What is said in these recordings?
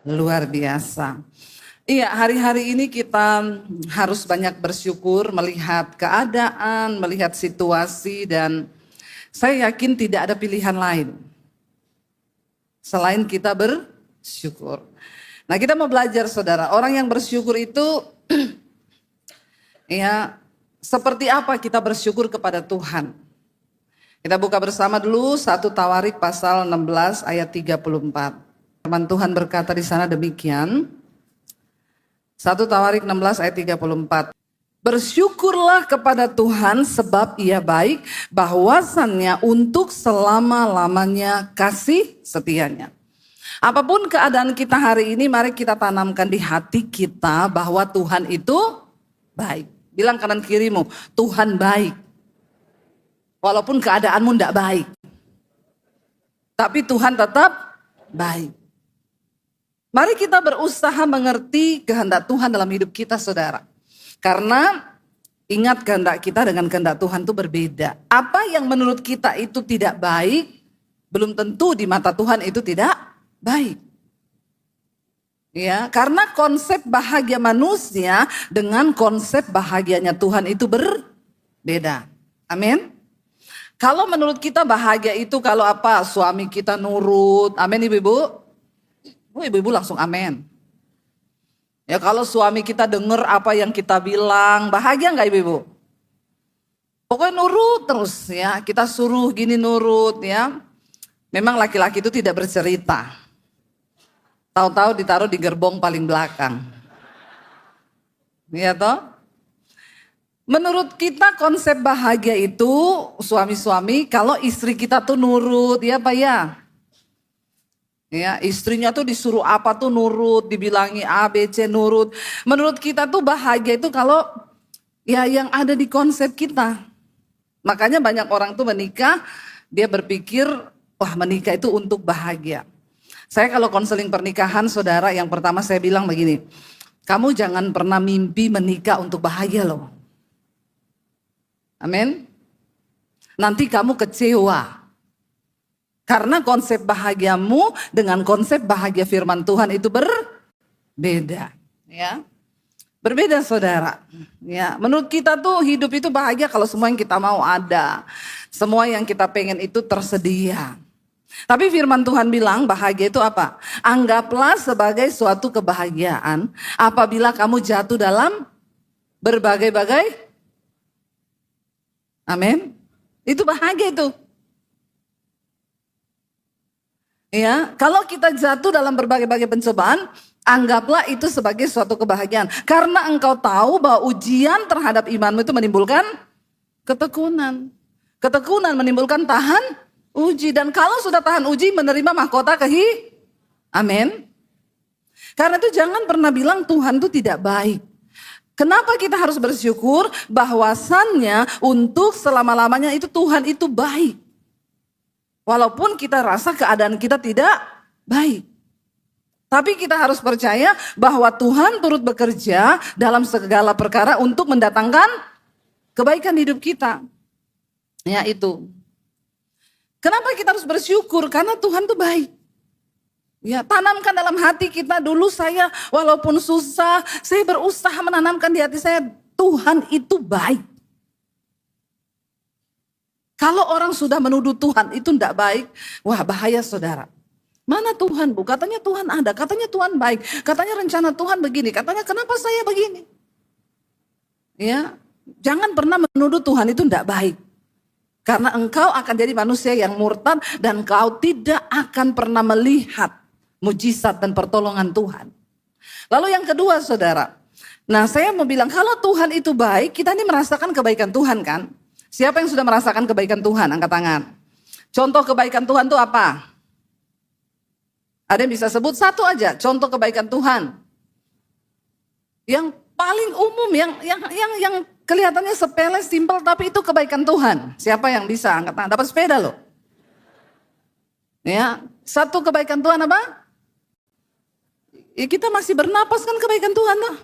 Luar biasa. Iya, hari-hari ini kita harus banyak bersyukur melihat keadaan, melihat situasi, dan saya yakin tidak ada pilihan lain selain kita bersyukur. Nah, kita mau belajar saudara, orang yang bersyukur itu ya seperti apa kita bersyukur kepada Tuhan. Kita buka bersama dulu 1 Tawarik pasal 16 ayat 34. Firman Tuhan berkata di sana demikian. 1 Tawarik 16 ayat 34. Bersyukurlah kepada Tuhan sebab ia baik, bahwasannya untuk selama-lamanya kasih setianya. Apapun keadaan kita hari ini, mari kita tanamkan di hati kita bahwa Tuhan itu baik. Bilang kanan kirimu, Tuhan baik. Walaupun keadaanmu tidak baik, tapi Tuhan tetap baik. Mari kita berusaha mengerti kehendak Tuhan dalam hidup kita saudara. Karena ingat kehendak kita dengan kehendak Tuhan itu berbeda. Apa yang menurut kita itu tidak baik, belum tentu di mata Tuhan itu tidak baik. Ya, karena konsep bahagia manusia dengan konsep bahagianya Tuhan itu berbeda. Amin. Kalau menurut kita bahagia itu kalau apa? Suami kita nurut. Amin ibu-ibu. Ibu-ibu langsung amin. Ya kalau suami kita dengar apa yang kita bilang, bahagia nggak ibu-ibu? Pokoknya nurut terus ya. Kita suruh gini nurut ya. Memang laki-laki itu tidak bercerita. Tahu-tahu ditaruh di gerbong paling belakang. Iya toh? Menurut kita konsep bahagia itu suami-suami kalau istri kita tuh nurut ya Pak ya. Ya istrinya tuh disuruh apa tuh nurut, dibilangi A, B, C nurut. Menurut kita tuh bahagia itu kalau ya yang ada di konsep kita. Makanya banyak orang tuh menikah, dia berpikir wah menikah itu untuk bahagia. Saya kalau konseling pernikahan saudara yang pertama saya bilang begini. Kamu jangan pernah mimpi menikah untuk bahagia loh. Amin. Nanti kamu kecewa. Karena konsep bahagiamu dengan konsep bahagia firman Tuhan itu berbeda, ya. Berbeda saudara. Ya, menurut kita tuh hidup itu bahagia kalau semua yang kita mau ada. Semua yang kita pengen itu tersedia. Tapi firman Tuhan bilang bahagia itu apa? Anggaplah sebagai suatu kebahagiaan apabila kamu jatuh dalam berbagai-bagai. Amin. Itu bahagia itu. Ya, kalau kita jatuh dalam berbagai-bagai pencobaan, anggaplah itu sebagai suatu kebahagiaan. Karena engkau tahu bahwa ujian terhadap imanmu itu menimbulkan ketekunan. Ketekunan menimbulkan tahan uji. Dan kalau sudah tahan uji menerima mahkota Amin. Karena itu jangan pernah bilang Tuhan itu tidak baik. Kenapa kita harus bersyukur bahwasannya untuk selama-lamanya itu Tuhan itu baik. Walaupun kita rasa keadaan kita tidak baik. Tapi kita harus percaya bahwa Tuhan turut bekerja dalam segala perkara untuk mendatangkan kebaikan hidup kita. Ya itu. Kenapa kita harus bersyukur? Karena Tuhan itu baik. Ya, tanamkan dalam hati kita dulu saya walaupun susah, saya berusaha menanamkan di hati saya Tuhan itu baik. Kalau orang sudah menuduh Tuhan itu tidak baik, wah bahaya saudara. Mana Tuhan bu? Katanya Tuhan ada, katanya Tuhan baik, katanya rencana Tuhan begini, katanya kenapa saya begini? Ya, jangan pernah menuduh Tuhan itu tidak baik. Karena engkau akan jadi manusia yang murtad dan kau tidak akan pernah melihat mujizat dan pertolongan Tuhan. Lalu yang kedua saudara. Nah saya mau bilang kalau Tuhan itu baik, kita ini merasakan kebaikan Tuhan kan. Siapa yang sudah merasakan kebaikan Tuhan? Angkat tangan. Contoh kebaikan Tuhan itu apa? Ada yang bisa sebut satu aja contoh kebaikan Tuhan. Yang paling umum, yang kelihatannya sepele, simpel tapi itu kebaikan Tuhan. Siapa yang bisa angkat tangan? Dapat sepeda loh. Ya, satu kebaikan Tuhan apa? Ya kita masih bernapas kan kebaikan Tuhan tuh.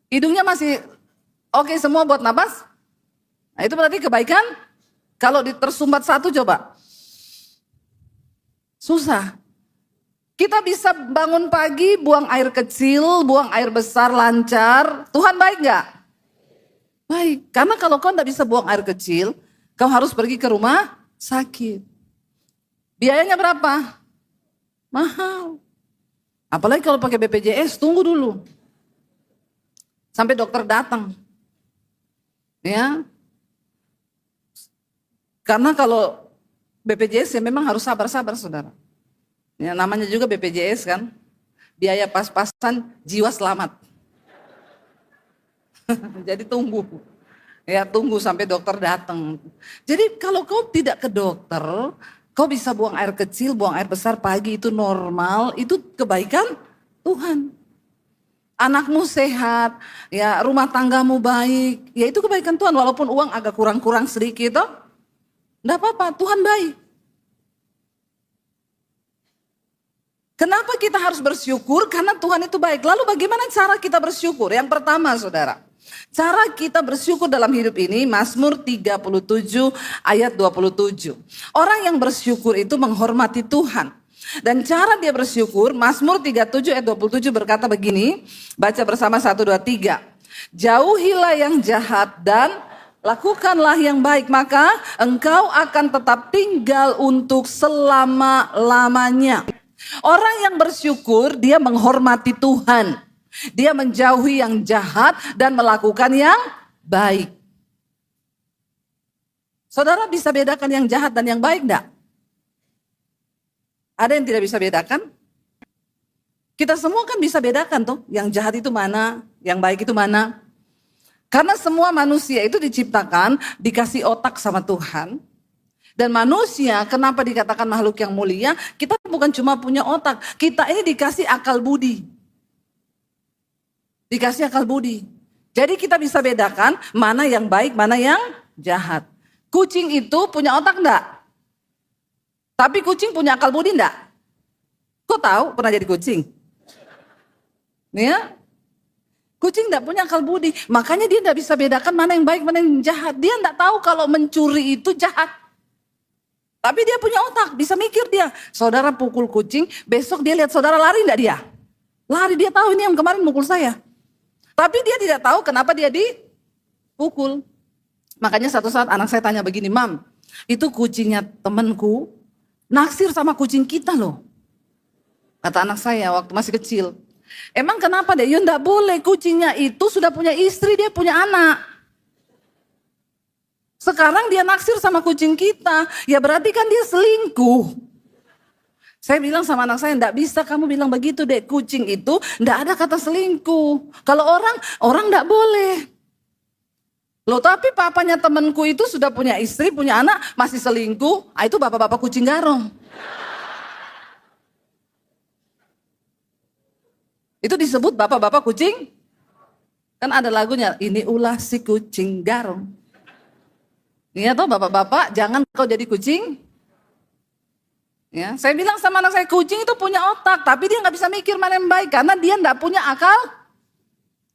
Hidungnya masih oke semua buat napas. Nah itu berarti kebaikan. Kalau tersumbat satu coba. Susah. Kita bisa bangun pagi, buang air kecil, buang air besar, lancar. Tuhan baik gak? Baik, karena kalau kau tidak bisa buang air kecil, kau harus pergi ke rumah sakit. Biayanya berapa? Mahal. Apalagi kalau pakai BPJS, tunggu dulu. Sampai dokter datang. Ya. Karena kalau BPJS ya memang harus sabar-sabar saudara. Ya, namanya juga BPJS kan, biaya pas-pasan jiwa selamat. Jadi tunggu, ya tunggu sampai dokter datang. Jadi kalau kau tidak ke dokter, kau bisa buang air kecil, buang air besar pagi itu normal, itu kebaikan Tuhan. Anakmu sehat, ya rumah tanggamu baik, ya itu kebaikan Tuhan. Walaupun uang agak kurang-kurang sedikit, enggak apa-apa, Tuhan baik. Kenapa kita harus bersyukur? Karena Tuhan itu baik. Lalu bagaimana cara kita bersyukur? Yang pertama saudara, cara kita bersyukur dalam hidup ini, Mazmur 37 ayat 27. Orang yang bersyukur itu menghormati Tuhan. Dan cara dia bersyukur, Mazmur 37 ayat 27 berkata begini, baca bersama 1, 2, 3. Jauhilah yang jahat dan lakukanlah yang baik, maka engkau akan tetap tinggal untuk selama-lamanya. Orang yang bersyukur dia menghormati Tuhan. Dia menjauhi yang jahat dan melakukan yang baik. Saudara bisa bedakan yang jahat dan yang baik enggak? Ada yang tidak bisa bedakan? Kita semua kan bisa bedakan tuh, yang jahat itu mana, yang baik itu mana. Karena semua manusia itu diciptakan, dikasih otak sama Tuhan. Dan manusia kenapa dikatakan makhluk yang mulia? Kita bukan cuma punya otak, kita ini dikasih akal budi. Dikasih akal budi. Jadi kita bisa bedakan mana yang baik, mana yang jahat. Kucing itu punya otak enggak? Tapi kucing punya akal budi enggak? Kok tahu pernah jadi kucing? Ya? Kucing enggak punya akal budi, makanya dia enggak bisa bedakan mana yang baik, mana yang jahat. Dia enggak tahu kalau mencuri itu jahat. Tapi dia punya otak, bisa mikir dia. Saudara pukul kucing, besok dia lihat saudara lari enggak dia? Lari, dia tahu ini yang kemarin mukul saya. Tapi dia tidak tahu kenapa dia dipukul. Makanya satu saat anak saya tanya begini, Mam, itu kucingnya temanku naksir sama kucing kita loh. Kata anak saya waktu masih kecil. Emang kenapa deh? Ya enggak boleh, kucingnya itu sudah punya istri, dia punya anak. Sekarang dia naksir sama kucing kita, ya berarti kan dia selingkuh. Saya bilang sama anak saya, enggak bisa kamu bilang begitu deh, kucing itu enggak ada kata selingkuh. Kalau orang enggak boleh. Loh tapi papanya temanku itu sudah punya istri, punya anak, masih selingkuh, itu bapak-bapak kucing garong. Itu disebut bapak-bapak kucing. Kan ada lagunya, ini ulah si kucing garong. Iya toh bapak-bapak, jangan kau jadi kucing. Ya, saya bilang sama anak saya, kucing itu punya otak, tapi dia nggak bisa mikir mana yang baik karena dia nggak punya akal.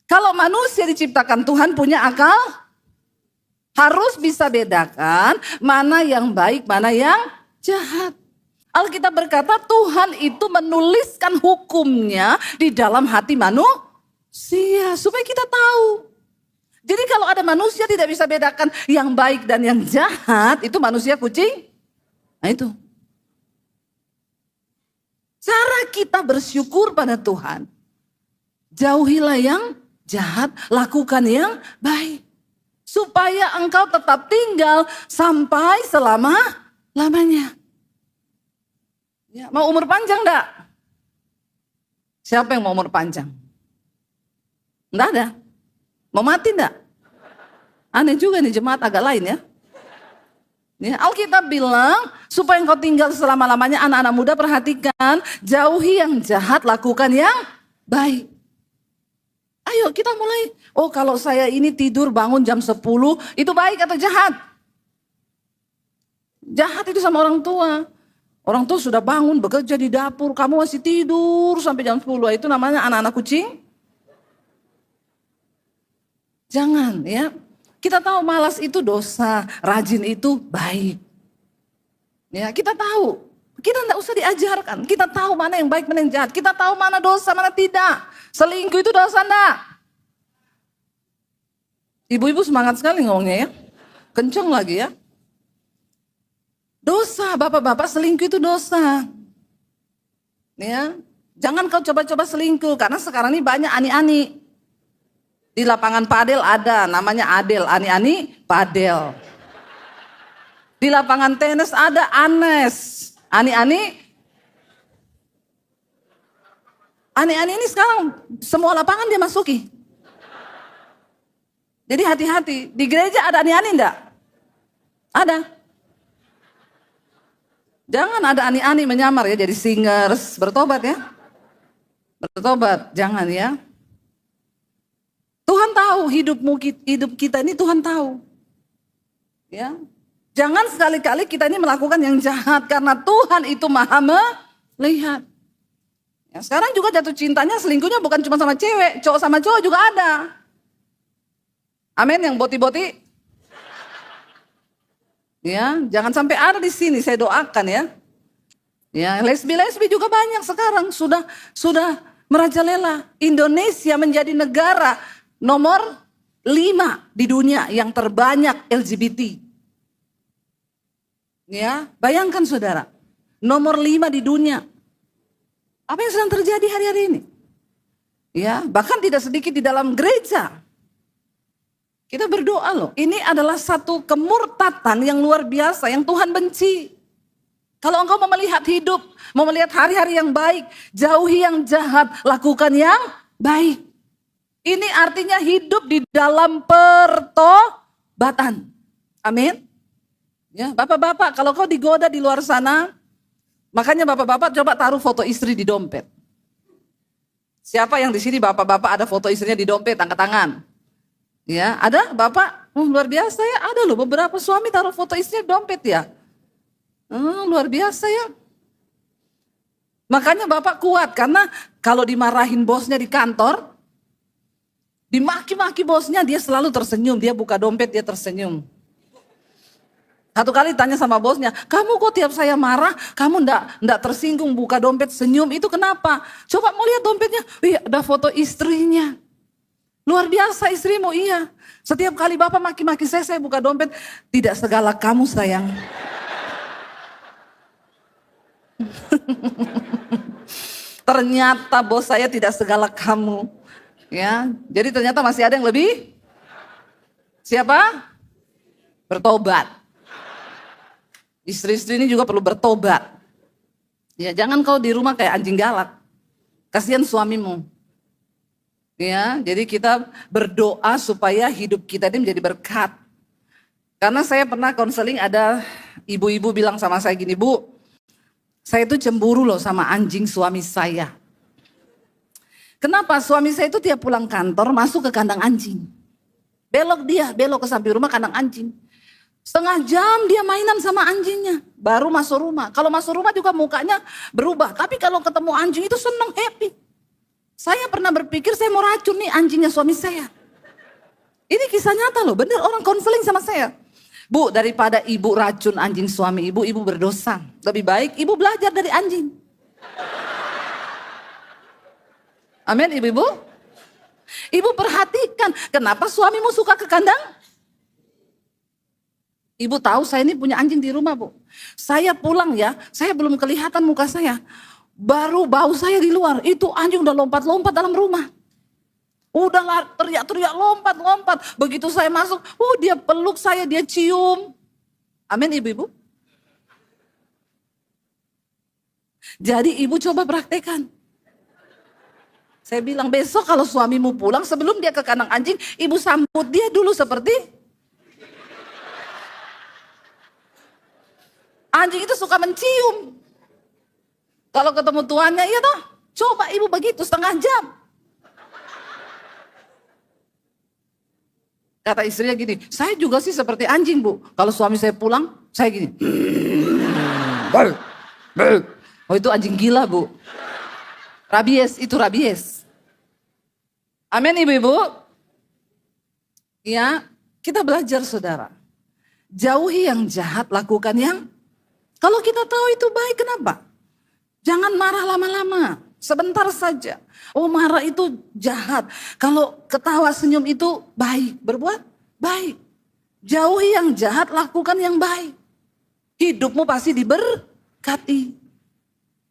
Kalau manusia diciptakan Tuhan punya akal, harus bisa bedakan mana yang baik, mana yang jahat. Alkitab berkata Tuhan itu menuliskan hukumnya di dalam hati manusia supaya kita tahu. Jadi kalau ada manusia tidak bisa bedakan yang baik dan yang jahat, itu manusia kucing. Nah itu. Cara kita bersyukur pada Tuhan. Jauhilah yang jahat, lakukan yang baik. Supaya engkau tetap tinggal sampai selama-lamanya. Ya, mau umur panjang enggak? Siapa yang mau umur panjang? Enggak ada. Mau mati enggak? Aneh juga nih jemaat agak lain ya. Ya, Alkitab bilang supaya engkau tinggal selama-lamanya, anak-anak muda perhatikan, jauhi yang jahat, lakukan yang baik. Ayo kita mulai. Oh kalau saya ini tidur bangun jam 10, itu baik atau jahat? Jahat itu sama orang tua. Orang tua sudah bangun bekerja di dapur, kamu masih tidur sampai jam 10, itu namanya anak-anak kucing. Jangan ya. Kita tahu malas itu dosa, rajin itu baik. Ya, kita tahu. Kita tidak usah diajarkan. Kita tahu mana yang baik, mana yang jahat. Kita tahu mana dosa, mana tidak. Selingkuh itu dosa enggak? Ibu-ibu semangat sekali ngomongnya ya. Kenceng lagi ya. Dosa, bapak-bapak, selingkuh itu dosa. Ya, jangan kau coba-coba selingkuh karena sekarang ini banyak ani-ani. Di lapangan padel ada namanya Adel, ani-ani padel. Di lapangan tenis ada Anes, ani-ani. Ani-ani ini sekarang semua lapangan dia masuki. Jadi hati-hati. Di gereja ada ani-ani enggak? Ada. Jangan ada ani-ani menyamar ya jadi singers, bertobat ya. Bertobat, jangan ya. Tuhan tahu hidup kita ini Tuhan tahu. Ya. Jangan sekali-kali kita ini melakukan yang jahat karena Tuhan itu Maha melihat. Ya, sekarang juga jatuh cintanya selingkuhnya bukan cuma sama cewek, cowok sama cowok juga ada. Amin, yang boti-boti. Ya, jangan sampai ada di sini, saya doakan ya. Ya, lesbi-lesbi juga banyak sekarang sudah merajalela. Indonesia menjadi negara nomor 5 di dunia yang terbanyak LGBT. Ya, bayangkan saudara, nomor 5 di dunia. Apa yang sedang terjadi hari-hari ini? Ya, bahkan tidak sedikit di dalam gereja. Kita berdoa loh, ini adalah satu kemurtatan yang luar biasa yang Tuhan benci. Kalau engkau mau melihat hidup, mau melihat hari-hari yang baik, jauhi yang jahat, lakukan yang baik. Ini artinya hidup di dalam pertobatan. Amin. Ya, bapak-bapak, kalau kau digoda di luar sana, makanya bapak-bapak coba taruh foto istri di dompet. Siapa yang di sini bapak-bapak ada foto istrinya di dompet, angkat tangan. Ya, ada bapak? Luar biasa ya, ada loh beberapa suami taruh foto istrinya di dompet ya. Luar biasa ya. Makanya bapak kuat karena kalau dimarahin bosnya di kantor, dimaki-maki bosnya dia selalu tersenyum, dia buka dompet dia tersenyum. Satu kali tanya sama bosnya, kamu kok tiap saya marah, kamu ndak tersinggung buka dompet senyum, itu kenapa? Coba mau lihat dompetnya, wih ada foto istrinya. Luar biasa istrimu, iya. Setiap kali bapak maki-maki saya buka dompet, tidak segala kamu sayang. Ternyata bos saya tidak segala kamu. Ya, jadi ternyata masih ada yang lebih. Siapa? Bertobat. Istri-istri ini juga perlu bertobat. Ya, jangan kau di rumah kayak anjing galak. Kasihan suamimu. Ya, jadi kita berdoa supaya hidup kita ini menjadi berkat. Karena saya pernah konseling ada ibu-ibu bilang sama saya gini, Bu, saya itu cemburu loh sama anjing suami saya. Kenapa? Suami saya itu tiap pulang kantor masuk ke kandang anjing. Belok ke samping rumah kandang anjing. Setengah jam dia mainan sama anjingnya, baru masuk rumah. Kalau masuk rumah juga mukanya berubah. Tapi kalau ketemu anjing itu senang, happy. Saya pernah berpikir saya mau racun nih anjingnya suami saya. Ini kisah nyata loh, bener orang konseling sama saya. Bu, daripada ibu racun anjing suami ibu, ibu berdosa. Lebih baik ibu belajar dari anjing. Amin ibu-ibu. Ibu perhatikan, kenapa suamimu suka ke kandang? Ibu tahu saya ini punya anjing di rumah, Bu. Saya pulang ya, saya belum kelihatan muka saya. Baru bau saya di luar, itu anjing udah lompat-lompat dalam rumah. Udah teriak-teriak, lompat-lompat. Begitu saya masuk, dia peluk saya, dia cium. Amin ibu-ibu. Jadi ibu coba praktekkan. Saya bilang besok kalau suamimu pulang, sebelum dia ke kandang anjing, ibu sambut dia dulu seperti anjing itu suka mencium. Kalau ketemu tuannya, iya toh, coba ibu begitu setengah jam. Kata istrinya gini, saya juga sih seperti anjing Bu. Kalau suami saya pulang, saya gini. Oh itu anjing gila Bu. Rabies, itu rabies. Amin ibu-ibu. Ya, kita belajar saudara. Jauhi yang jahat, lakukan yang Kalau kita tahu itu baik, kenapa? Jangan marah lama-lama, sebentar saja. Oh, marah itu jahat. Kalau ketawa senyum itu baik, berbuat baik. Jauhi yang jahat, lakukan yang baik. Hidupmu pasti diberkati.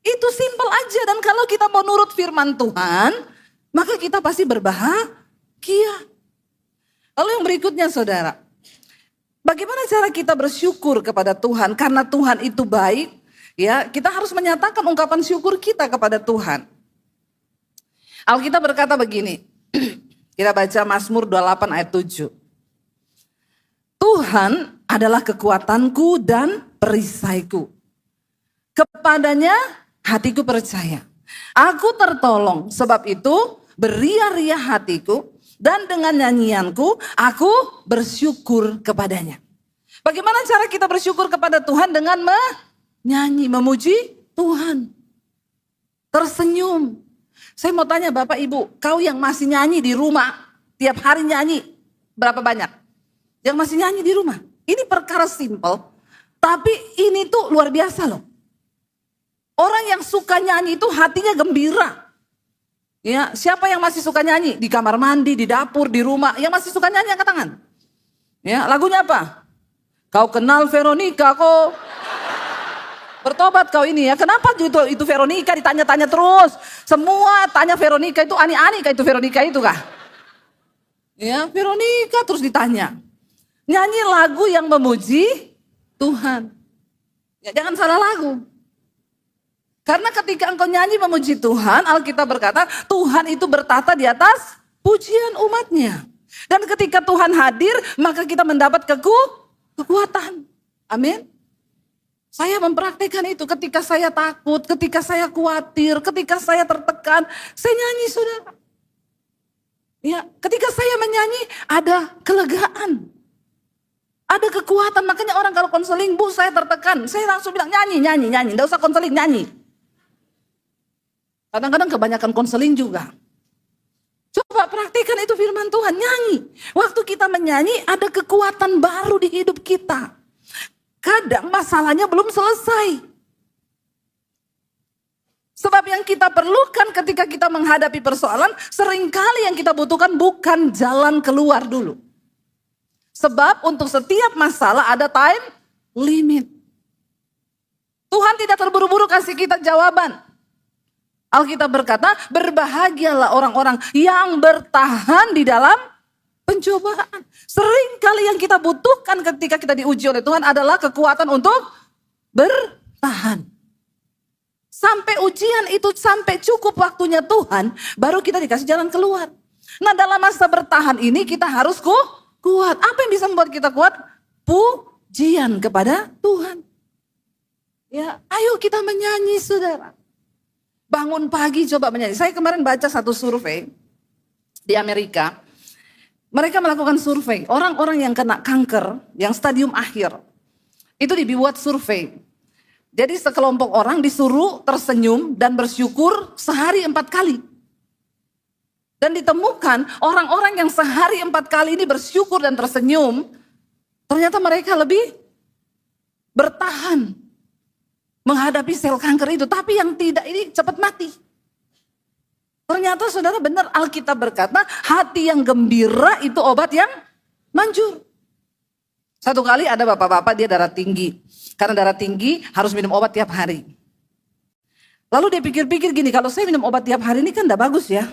Itu simpel aja, dan kalau kita mau nurut firman Tuhan, maka kita pasti berbahagia. Lalu yang berikutnya saudara, bagaimana cara kita bersyukur kepada Tuhan? Karena Tuhan itu baik, ya, kita harus menyatakan ungkapan syukur kita kepada Tuhan. Alkitab berkata begini, kita baca Mazmur 28 ayat 7. Tuhan adalah kekuatanku dan perisaiku. Kepadanya hatiku percaya. Aku tertolong, sebab itu beria-ria hatiku dan dengan nyanyianku aku bersyukur kepadanya. Bagaimana cara kita bersyukur kepada Tuhan? Dengan menyanyi, memuji Tuhan. Tersenyum. Saya mau tanya Bapak Ibu, kau yang masih nyanyi di rumah, tiap hari nyanyi, berapa banyak? Yang masih nyanyi di rumah. Ini perkara simpel, tapi ini tuh luar biasa loh. Orang yang suka nyanyi itu hatinya gembira. Ya, siapa yang masih suka nyanyi? Di kamar mandi, di dapur, di rumah. Yang masih suka nyanyi angkat tangan. Ya, lagunya apa? Kau kenal Veronica kok. Bertobat kau ini ya. Kenapa itu Veronica ditanya-tanya terus? Semua tanya Veronica itu ani-ani kah itu Veronica itu kah? Ya, Veronica terus ditanya. Nyanyi lagu yang memuji Tuhan. Ya, jangan salah lagu. Karena ketika engkau nyanyi memuji Tuhan, Alkitab berkata Tuhan itu bertata di atas pujian umatnya. Dan ketika Tuhan hadir, maka kita mendapat kekuatan. Amin. Saya mempraktikkan itu ketika saya takut, ketika saya khawatir, ketika saya tertekan, saya nyanyi saudara. Ya, ketika saya menyanyi ada kelegaan. Ada kekuatan, makanya orang kalau konseling, Bu saya tertekan, saya langsung bilang nyanyi, enggak usah konseling, nyanyi. Kadang-kadang kebanyakan konseling juga. Coba praktikkan itu firman Tuhan, nyanyi. Waktu kita menyanyi ada kekuatan baru di hidup kita. Kadang masalahnya belum selesai. Sebab yang kita perlukan ketika kita menghadapi persoalan, seringkali yang kita butuhkan bukan jalan keluar dulu. Sebab untuk setiap masalah ada time limit. Tuhan tidak terburu-buru kasih kita jawaban. Alkitab berkata, berbahagialah orang-orang yang bertahan di dalam pencobaan. Seringkali yang kita butuhkan ketika kita diuji oleh Tuhan adalah kekuatan untuk bertahan. Sampai ujian itu, sampai cukup waktunya Tuhan, baru kita dikasih jalan keluar. Nah, dalam masa bertahan ini kita harus kuat. Apa yang bisa membuat kita kuat? Pujian kepada Tuhan. Ya, ayo kita menyanyi saudara. Bangun pagi coba menyanyi. Saya kemarin baca satu survei di Amerika. Mereka melakukan survei. Orang-orang yang kena kanker, yang stadium akhir. Itu dibuat survei. Jadi sekelompok orang disuruh tersenyum dan bersyukur sehari 4 kali. Dan ditemukan orang-orang yang sehari 4 kali ini bersyukur dan tersenyum. Ternyata mereka lebih bertahan menghadapi sel kanker itu. Tapi yang tidak ini cepat mati. Ternyata saudara benar Alkitab berkata hati yang gembira itu obat yang manjur. Satu kali ada bapak-bapak dia darah tinggi. Karena darah tinggi harus minum obat tiap hari. Lalu dia pikir-pikir gini, kalau saya minum obat tiap hari ini kan enggak bagus ya.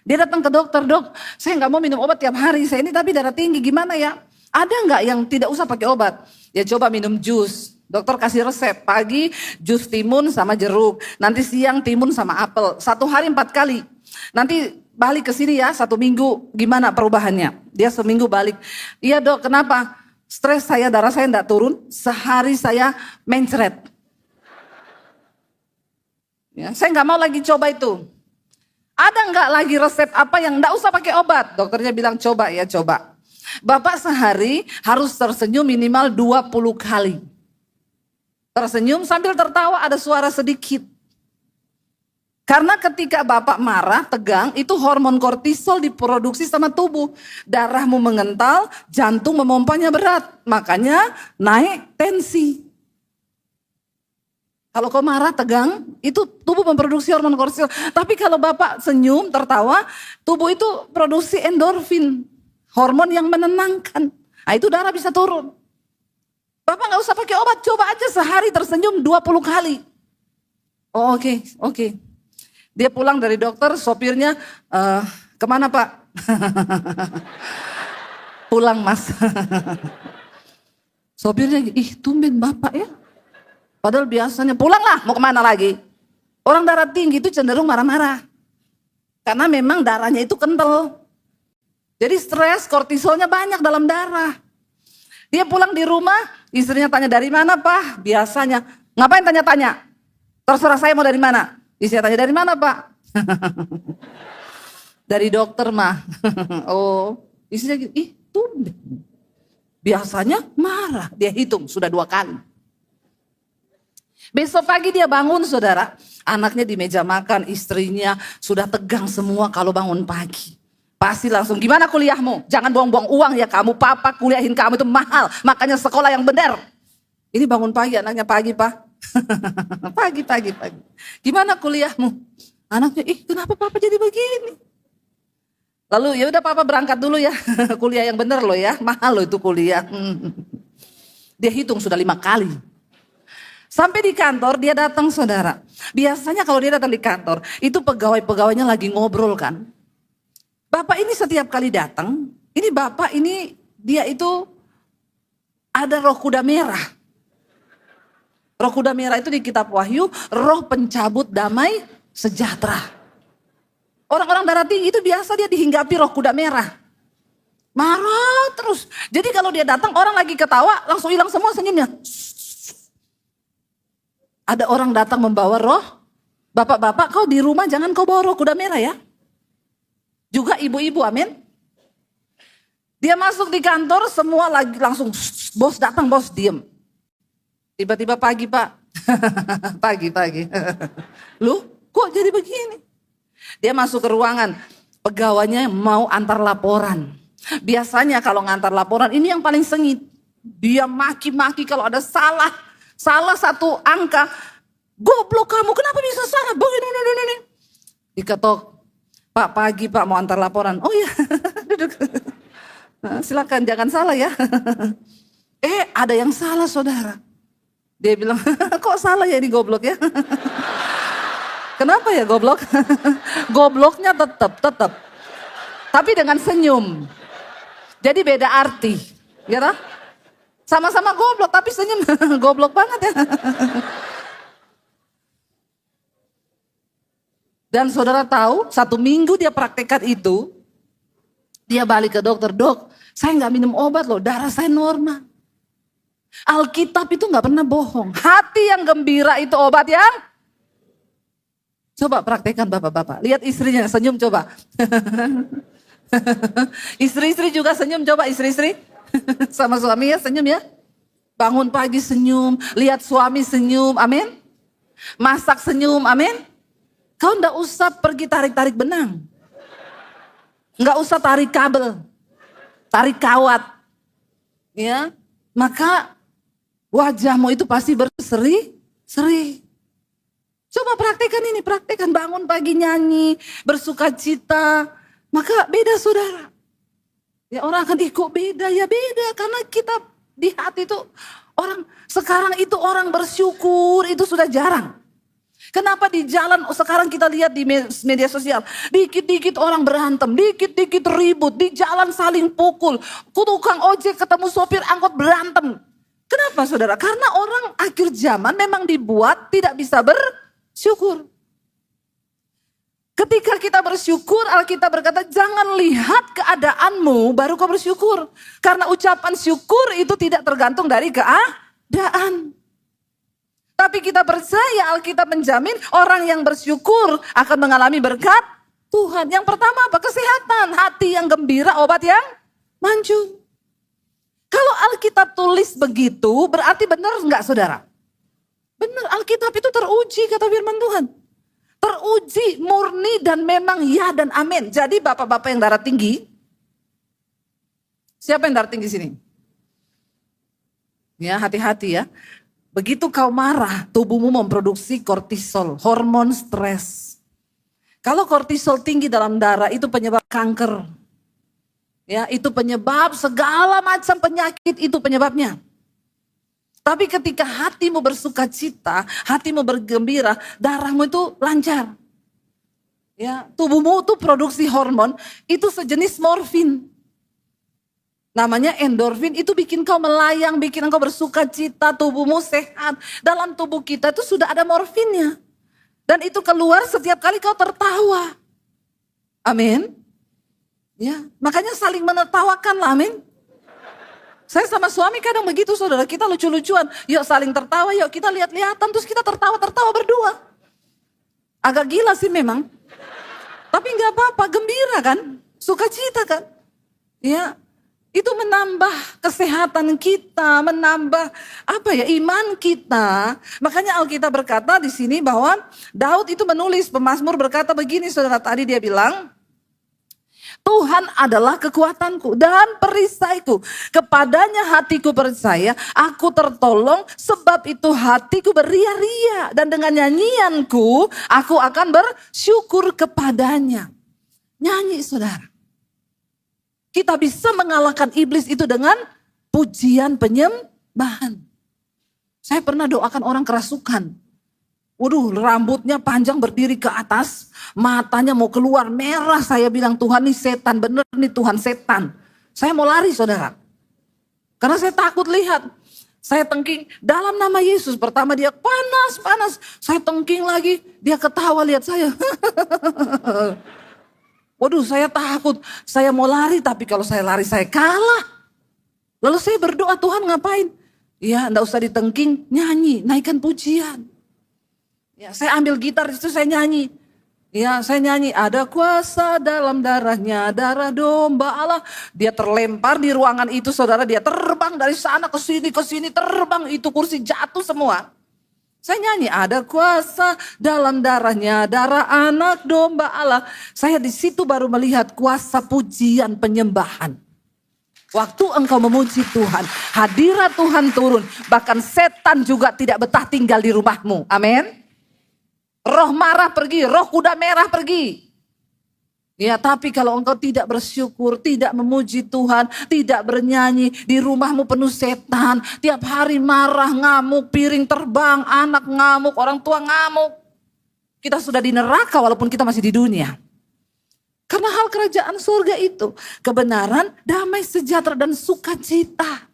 Dia datang ke dokter, dok saya nggak mau minum obat tiap hari, saya ini tapi darah tinggi gimana ya? Ada nggak yang tidak usah pakai obat? Ya coba minum jus. Dokter kasih resep, pagi jus timun sama jeruk. Nanti siang timun sama apel. 1 hari 4 kali. Nanti balik ke sini ya 1 minggu. Gimana perubahannya? Dia seminggu balik. Iya dok, kenapa? Stres saya, darah saya enggak turun. Sehari saya mencret. Ya, saya nggak mau lagi coba itu. Ada nggak lagi resep apa yang enggak usah pakai obat? Dokternya bilang coba ya coba. Bapak sehari harus tersenyum minimal 20 kali. Tersenyum sambil tertawa ada suara sedikit. Karena ketika Bapak marah, tegang, itu hormon kortisol diproduksi sama tubuh. Darahmu mengental, jantung memompanya berat. Makanya naik tensi. Kalau kau marah, tegang, itu tubuh memproduksi hormon kortisol. Tapi kalau Bapak senyum, tertawa, tubuh itu produksi endorfin. Hormon yang menenangkan. Nah, itu darah bisa turun. Bapak nggak usah pakai obat, coba aja sehari tersenyum 20 kali. Oh, oke. Dia pulang dari dokter, sopirnya, kemana Pak? Pulang Mas. Sopirnya, tumben Bapak ya. Padahal biasanya pulanglah, mau kemana lagi? Orang darah tinggi itu cenderung marah-marah. Karena memang darahnya itu kental. Jadi stres, kortisolnya banyak dalam darah. Dia pulang di rumah, istrinya tanya dari mana Pak? Biasanya, ngapain tanya-tanya? Terserah saya mau dari mana? Istrinya tanya dari mana Pak? Dari dokter mah. Oh, istrinya gitu, tumben. Biasanya marah, dia hitung sudah 2 kali. Besok pagi dia bangun saudara, anaknya di meja makan, istrinya sudah tegang semua kalau bangun pagi. Pasti langsung, gimana kuliahmu? Jangan buang-buang uang ya kamu, papa kuliahin kamu itu mahal, makanya sekolah yang benar. Ini bangun pagi, anaknya pagi Pak. Pagi. Gimana kuliahmu? Anaknya, kenapa papa jadi begini? Lalu ya udah papa berangkat dulu ya, kuliah yang benar loh ya, mahal loh itu kuliah. Dia hitung sudah 5 kali. Sampai di kantor dia datang saudara. Biasanya kalau dia datang di kantor, itu pegawai-pegawainya lagi ngobrol kan. Bapak ini setiap kali datang, ini bapak ini dia itu ada roh kuda merah. Roh kuda merah itu di kitab Wahyu, roh pencabut damai sejahtera. Orang-orang darah tinggi itu biasa dia dihinggapi roh kuda merah. Marah terus. Jadi kalau dia datang orang lagi ketawa langsung hilang semua senyumnya. Ada orang datang membawa roh, bapak-bapak kau di rumah jangan kau bawa roh kuda merah ya. Juga ibu-ibu, amin. Dia masuk di kantor semua lagi langsung, bos datang bos diem. Tiba-tiba pagi Pak, pagi. Lu kok jadi begini? Dia masuk ke ruangan, pegawainya mau antar laporan. Biasanya kalau ngantar laporan ini yang paling sengit. Dia maki-maki kalau ada salah satu angka, goblok kamu, kenapa bisa salah? Begini. Diketok, Pak pagi Pak mau antar laporan. Oh iya, duduk. Silakan jangan salah ya. Ada yang salah saudara. Dia bilang, kok salah ya ini goblok ya? Kenapa ya goblok? Gobloknya tetap. Tapi dengan senyum. Jadi beda arti, ya tak? Sama-sama goblok tapi senyum goblok banget ya. Dan saudara tahu 1 minggu dia praktekkan itu. Dia balik ke dokter, dok saya gak minum obat loh, darah saya normal. Alkitab itu gak pernah bohong. Hati yang gembira itu obat yang. Coba praktekkan bapak-bapak. Lihat istrinya senyum coba. Istri-istri juga senyum coba istri-istri. Sama suami ya senyum ya. Bangun pagi senyum, lihat suami senyum, amin. Masak senyum, amin. Kau enggak usah pergi tarik-tarik benang. Enggak usah tarik kabel, tarik kawat. Ya, maka wajahmu itu pasti berseri-seri. Coba praktekkan bangun pagi nyanyi, bersuka cita. Maka beda saudara. Ya orang akan kok beda, ya beda karena kita di hati itu orang sekarang itu orang bersyukur itu sudah jarang. Kenapa di jalan sekarang kita lihat di media sosial, dikit-dikit orang berantem, dikit-dikit ribut, di jalan saling pukul, tukang ojek ketemu sopir angkot berantem. Kenapa saudara? Karena orang akhir zaman memang dibuat tidak bisa bersyukur. Ketika kita bersyukur, Alkitab berkata jangan lihat keadaanmu baru kau bersyukur. Karena ucapan syukur itu tidak tergantung dari keadaan. Tapi kita percaya Alkitab menjamin orang yang bersyukur akan mengalami berkat Tuhan. Yang pertama apa? Kesehatan. Hati yang gembira, obat yang manjur. Kalau Alkitab tulis begitu berarti benar enggak saudara? Benar, Alkitab itu teruji kata firman Tuhan. Teruji, murni dan memang ya dan amin. Jadi bapak-bapak yang darah tinggi. Siapa yang darah tinggi sini? Ya hati-hati ya. Begitu kau marah, tubuhmu memproduksi kortisol, hormon stres. Kalau kortisol tinggi dalam darah itu penyebab kanker. Ya, itu penyebab segala macam penyakit, itu penyebabnya. Tapi ketika hatimu bersuka cita, hatimu bergembira, darahmu itu lancar. Ya, tubuhmu itu produksi hormon, itu sejenis morfin. Namanya endorfin, itu bikin kau melayang, bikin kau bersuka cita, tubuhmu sehat. Dalam tubuh kita itu sudah ada morfinnya. Dan itu keluar setiap kali kau tertawa. Amin. Ya, makanya saling menertawakan lah, amin. Saya sama suami kadang begitu saudara, kita lucu-lucuan. Yuk saling tertawa, yuk kita lihat-lihatan, terus kita tertawa-tertawa berdua. Agak gila sih memang. Tapi gak apa-apa, gembira kan? Sukacita kan? Ya, itu menambah kesehatan kita, menambah iman kita. Makanya Alkitab berkata di sini bahwa Daud itu menulis, pemazmur berkata begini saudara, tadi dia bilang, Tuhan adalah kekuatanku dan perisaiku. Kepadanya hatiku percaya, aku tertolong, sebab itu hatiku beria-ria. Dan dengan nyanyianku, aku akan bersyukur kepadanya. Nyanyi saudara. Kita bisa mengalahkan iblis itu dengan pujian penyembahan. Saya pernah doakan orang kerasukan. Waduh, rambutnya panjang berdiri ke atas, matanya mau keluar merah. Saya bilang, Tuhan nih setan, bener nih Tuhan setan. Saya mau lari saudara. Karena saya takut lihat. Saya tengking, dalam nama Yesus. Pertama dia panas. Saya tengking lagi, dia ketawa lihat saya. Waduh, saya takut. Saya mau lari, tapi kalau saya lari saya kalah. Lalu saya berdoa, Tuhan ngapain? Ya, enggak usah ditengking, nyanyi, naikkan pujian. Ya, saya ambil gitar itu saya nyanyi. Ya, saya nyanyi, ada kuasa dalam darahnya, darah domba Allah. Dia terlempar di ruangan itu saudara, dia terbang dari sana ke sini terbang, itu kursi jatuh semua. Saya nyanyi, ada kuasa dalam darahnya, darah anak domba Allah. Saya di situ baru melihat kuasa pujian penyembahan. Waktu engkau memuji Tuhan, hadirat Tuhan turun. Bahkan setan juga tidak betah tinggal di rumahmu. Amin. Roh marah pergi, roh kuda merah pergi. Ya, tapi kalau engkau tidak bersyukur, tidak memuji Tuhan, tidak bernyanyi, di rumahmu penuh setan. Tiap hari marah, ngamuk, piring terbang, anak ngamuk, orang tua ngamuk. Kita sudah di neraka walaupun kita masih di dunia. Karena hal kerajaan surga itu, kebenaran, damai sejahtera dan sukacita.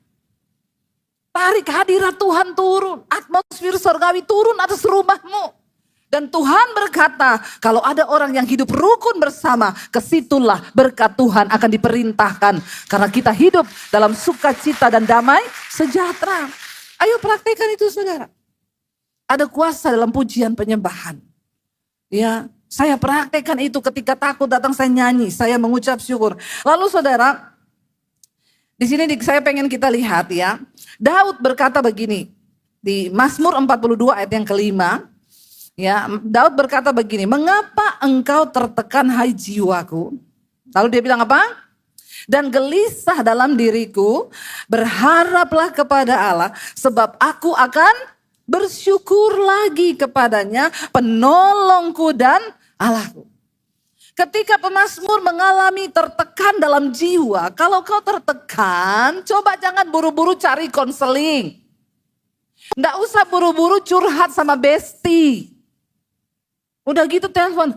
Tarik hadirat Tuhan turun, atmosfer surgawi turun atas rumahmu. Dan Tuhan berkata, kalau ada orang yang hidup rukun bersama, kesitulah berkat Tuhan akan diperintahkan. Karena kita hidup dalam sukacita dan damai sejahtera. Ayo praktekkan itu saudara. Ada kuasa dalam pujian penyembahan. Ya, saya praktekkan itu ketika takut datang saya nyanyi, saya mengucap syukur. Lalu saudara, di sini saya pengen kita lihat ya. Daud berkata begini, di Mazmur 42 ayat yang kelima. Ya, Daud berkata begini, mengapa engkau tertekan hai jiwaku? Lalu dia bilang apa? Dan gelisah dalam diriku, berharaplah kepada Allah, sebab aku akan bersyukur lagi kepadanya, penolongku dan Allahku. Ketika pemazmur mengalami tertekan dalam jiwa, kalau kau tertekan, coba jangan buru-buru cari konseling. Nggak usah buru-buru curhat sama besti. Udah gitu telepon,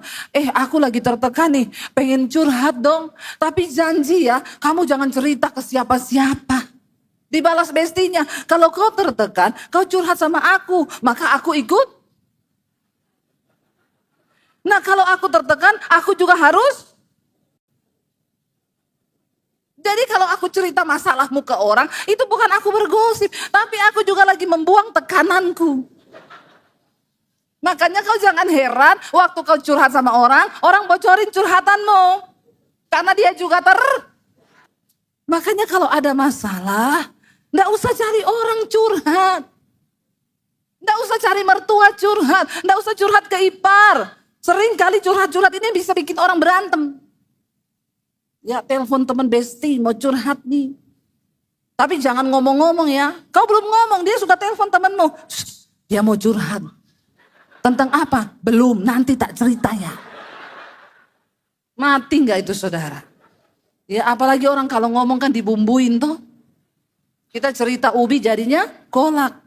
aku lagi tertekan nih, pengen curhat dong. Tapi janji ya, kamu jangan cerita ke siapa-siapa. Dibalas bestinya, kalau kau tertekan, kau curhat sama aku, maka aku ikut. Nah kalau aku tertekan, aku juga harus. Jadi kalau aku cerita masalahmu ke orang, itu bukan aku bergosip, tapi aku juga lagi membuang tekananku. Makanya kau jangan heran waktu kau curhat sama orang, orang bocorin curhatanmu. Karena dia juga Makanya kalau ada masalah, enggak usah cari orang curhat. Enggak usah cari mertua curhat, enggak usah curhat ke ipar. Sering kali curhat-curhat ini bisa bikin orang berantem. Ya telepon teman besti mau curhat nih. Tapi jangan ngomong-ngomong ya. Kau belum ngomong, dia sudah telepon temanmu. Dia mau curhat. Tentang apa? Belum, nanti tak ceritanya. Mati nggak itu saudara? Ya apalagi orang kalau ngomong kan dibumbuin tuh. Kita cerita ubi jadinya kolak.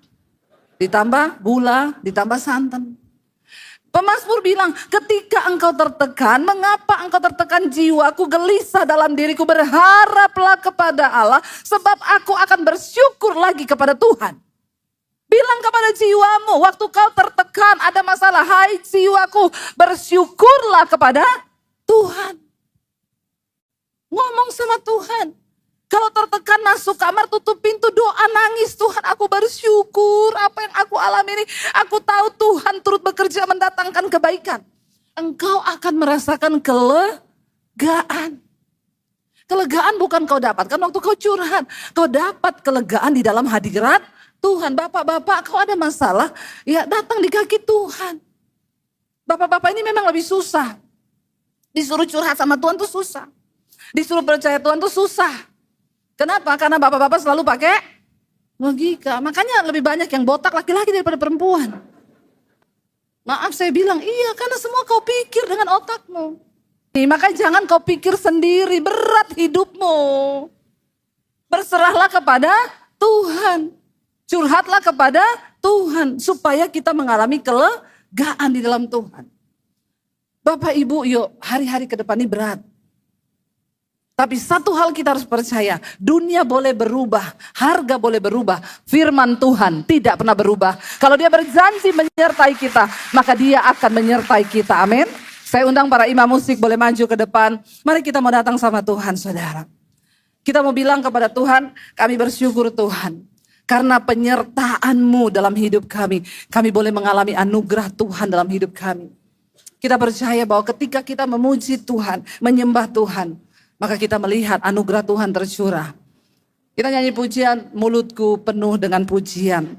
Ditambah gula, ditambah santan. Pemazmur bilang, ketika engkau tertekan, mengapa engkau tertekan jiwaku, gelisah dalam diriku, berharaplah kepada Allah, sebab aku akan bersyukur lagi kepada Tuhan. Bilang kepada jiwamu, waktu kau tertekan, ada masalah, hai jiwaku, bersyukurlah kepada Tuhan. Ngomong sama Tuhan. Kalau tertekan masuk kamar, tutup pintu, doa, nangis. Tuhan, aku bersyukur apa yang aku alami ini. Aku tahu Tuhan turut bekerja mendatangkan kebaikan. Engkau akan merasakan kelegaan. Kelegaan bukan kau dapatkan waktu kau curhat. Kau dapat kelegaan di dalam hadirat Tuhan. Bapak-bapak, kau ada masalah, ya datang di kaki Tuhan. Bapak-bapak ini memang lebih susah. Disuruh curhat sama Tuhan tuh susah. Disuruh percaya Tuhan tuh susah. Kenapa? Karena bapak-bapak selalu pakai logika. Makanya lebih banyak yang botak laki-laki daripada perempuan. Maaf saya bilang, iya karena semua kau pikir dengan otakmu. Makanya jangan kau pikir sendiri, berat hidupmu. Berserahlah kepada Tuhan. Curhatlah kepada Tuhan. Supaya kita mengalami kelegaan di dalam Tuhan. Bapak Ibu, yuk hari-hari ke depan ini berat. Tapi satu hal kita harus percaya, dunia boleh berubah, harga boleh berubah, firman Tuhan tidak pernah berubah. Kalau dia berjanji menyertai kita, maka dia akan menyertai kita, amin. Saya undang para imam musik boleh maju ke depan, mari kita mau datang sama Tuhan saudara. Kita mau bilang kepada Tuhan, kami bersyukur Tuhan. Karena penyertaan-Mu dalam hidup kami boleh mengalami anugerah Tuhan dalam hidup kami. Kita percaya bahwa ketika kita memuji Tuhan, menyembah Tuhan, maka kita melihat anugerah Tuhan tercurah. Kita nyanyi pujian, mulutku penuh dengan pujian.